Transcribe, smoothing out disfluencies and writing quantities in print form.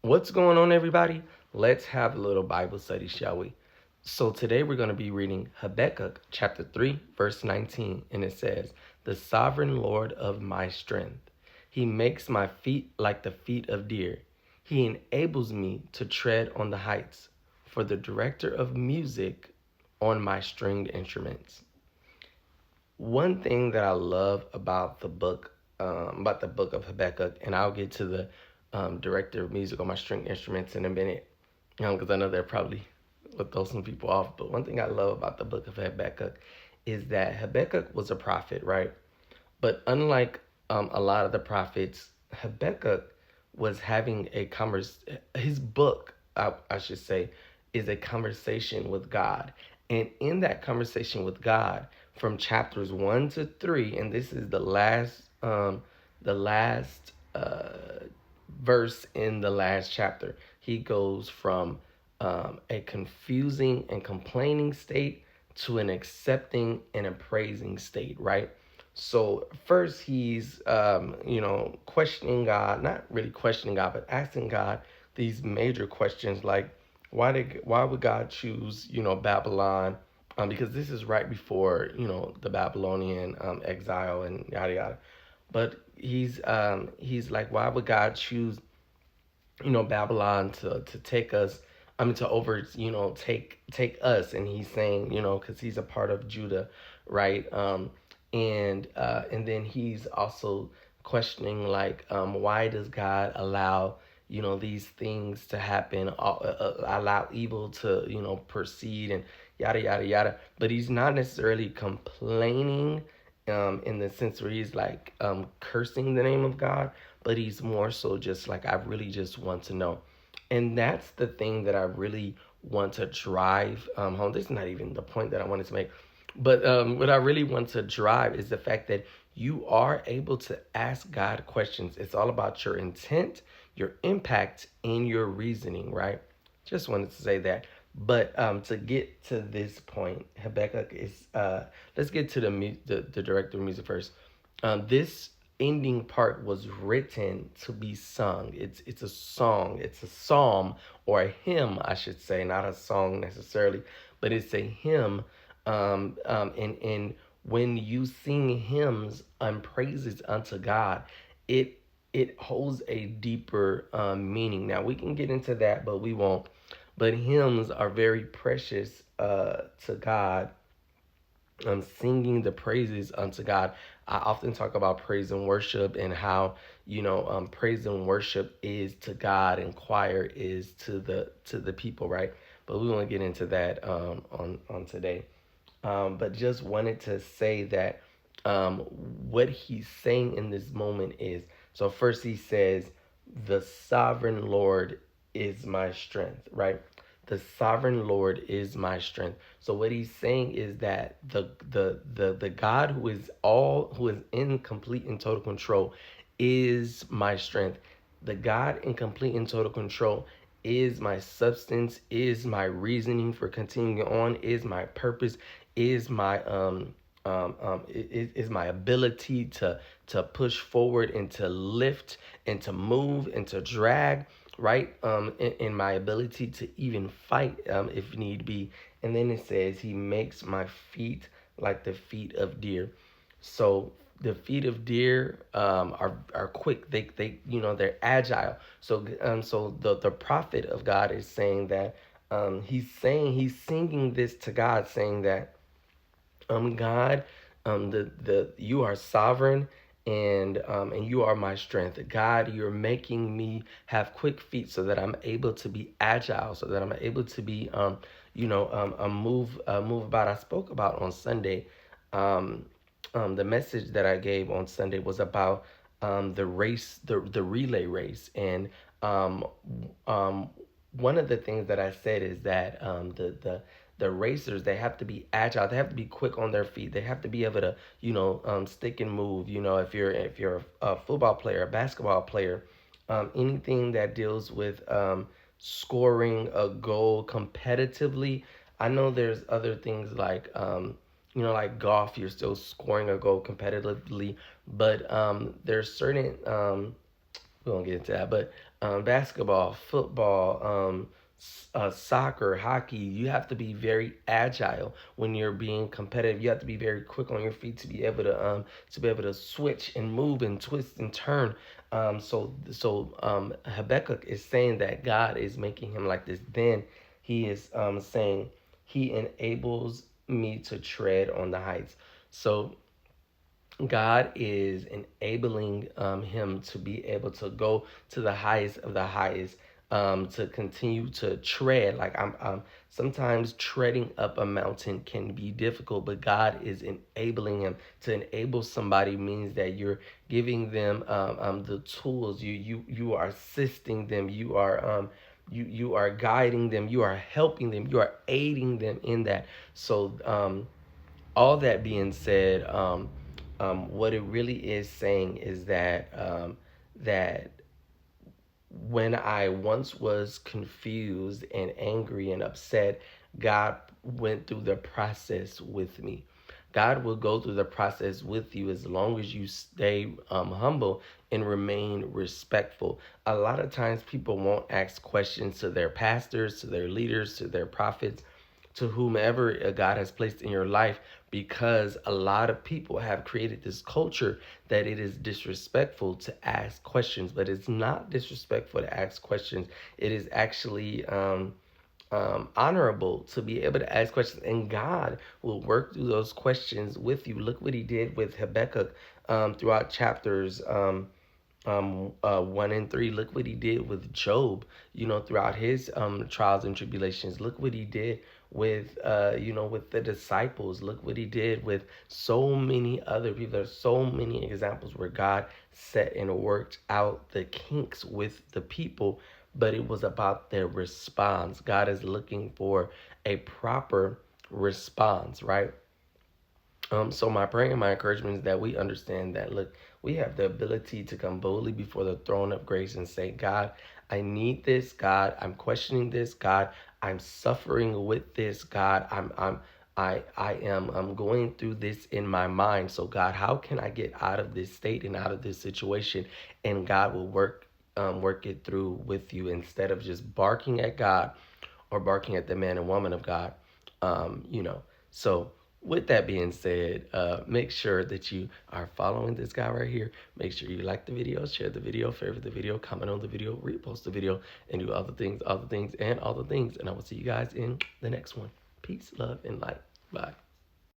What's going on, everybody? Let's have a little Bible study, shall we? So, today we're going to be reading Habakkuk chapter 3, verse 19, and it says, "The sovereign Lord of my strength. He makes my feet like the feet of deer. He enables me to tread on the heights, for the director of music on my stringed instruments." One thing that I love about the book of Habakkuk, and I'll get to the director of music on my string instruments in a minute, because I know they're probably will throw some people off. But one thing I love about the book of Habakkuk is that Habakkuk was a prophet, right? But unlike a lot of the prophets, Habakkuk was having a his book, I should say, is a conversation with God. And in that conversation with God, from chapters 1 to 3, and this is the last verse in the last chapter, he goes from a confusing and complaining state to an accepting and a praising state, right? So first he's questioning God, not really questioning God, but asking God these major questions like why would God choose Babylon? Because this is right before the Babylonian exile and yada yada. But he's like, why would God choose Babylon to take us? I mean, to over take us, and he's saying because he's a part of Judah, right? And then he's also questioning like why does God allow these things to happen, allow evil to proceed and yada yada yada. But he's not necessarily complaining in the sense where he's like cursing the name of God, but he's more so just like, I really just want to know. And that's the thing that I really want to drive home. This is not even the point that I wanted to make, but what I really want to drive is the fact that you are able to ask God questions. It's all about your intent, your impact, and your reasoning, right? Just wanted to say that. But to get to this point, Habakkuk is. Let's get to the director of music first. This ending part was written to be sung. It's a song. It's a psalm or a hymn, I should say, not a song necessarily, but it's a hymn. And when you sing hymns and praises unto God, it it holds a deeper meaning. Now we can get into that, but we won't. But hymns are very precious to God. Singing the praises unto God. I often talk about praise and worship and how praise and worship is to God and choir is to the people, right? But we won't get into that on today. But just wanted to say that what he's saying in this moment is, so first he says, the sovereign Lord is my strength, right? The sovereign Lord is my strength. So what he's saying is that the God who is in complete and total control is my strength. The God in complete and total control is my substance, is my reasoning for continuing on, is my purpose, is my is my ability to push forward and to lift and to move and to drag, right? In my ability to even fight if need be. And then it says he makes my feet like the feet of deer. So the feet of deer are quick. They they're agile. So the prophet of God is saying that he's singing this to God, saying that God, the you are sovereign, and you are my strength. God, you're making me have quick feet so that I'm able to be agile, so that I'm able to be move about. I spoke about on Sunday. The message that I gave on Sunday was about the race, the relay race, and um, one of the things that I said is that the racers, they have to be agile, they have to be quick on their feet, they have to be able to stick and move. If you're a football player, a basketball player, anything that deals with scoring a goal competitively. I know there's other things like like golf, you're still scoring a goal competitively, but there's certain we won't get into that, but basketball, football, soccer, hockey. You have to be very agile when you're being competitive. You have to be very quick on your feet to be able to switch and move and twist and turn. Habakkuk is saying that God is making him like this. Then he is saying he enables me to tread on the heights. So God is enabling him to be able to go to the highest of the highest, to continue to tread. Like sometimes treading up a mountain can be difficult, but God is enabling him. To enable somebody means that you're giving them the tools. You are assisting them. You are guiding them. You are helping them. You are aiding them in that. So all that being said, what it really is saying is that when I once was confused and angry and upset, God went through the process with me. God will go through the process with you as long as you stay humble and remain respectful. A lot of times people won't ask questions to their pastors, to their leaders, to their prophets, to whomever God has placed in your life, because a lot of people have created this culture that it is disrespectful to ask questions. But it's not disrespectful to ask questions. It is actually honorable to be able to ask questions, and God will work through those questions with you. Look what he did with Habakkuk throughout chapters 1 and 3. Look what he did with Job, throughout his trials and tribulations. Look what he did with with the disciples. Look what he did with so many other people. There's so many examples where God set and worked out the kinks with the people, but it was about their response. God is looking for a proper response, right? So my prayer and my encouragement is that we understand that, look, we have the ability to come boldly before the throne of grace and say, God, I need this. God, I'm questioning this. God, I'm suffering with this. God, I'm going through this in my mind. So God, how can I get out of this state and out of this situation? And God will work it through with you, instead of just barking at God or barking at the man and woman of God. Um, you know, so with that being said, make sure that you are following this guy right here. Make sure you like the video, share the video, favorite the video, comment on the video, repost the video, and do all the things, and all the things. And I will see you guys in the next one. Peace, love, and light. Bye.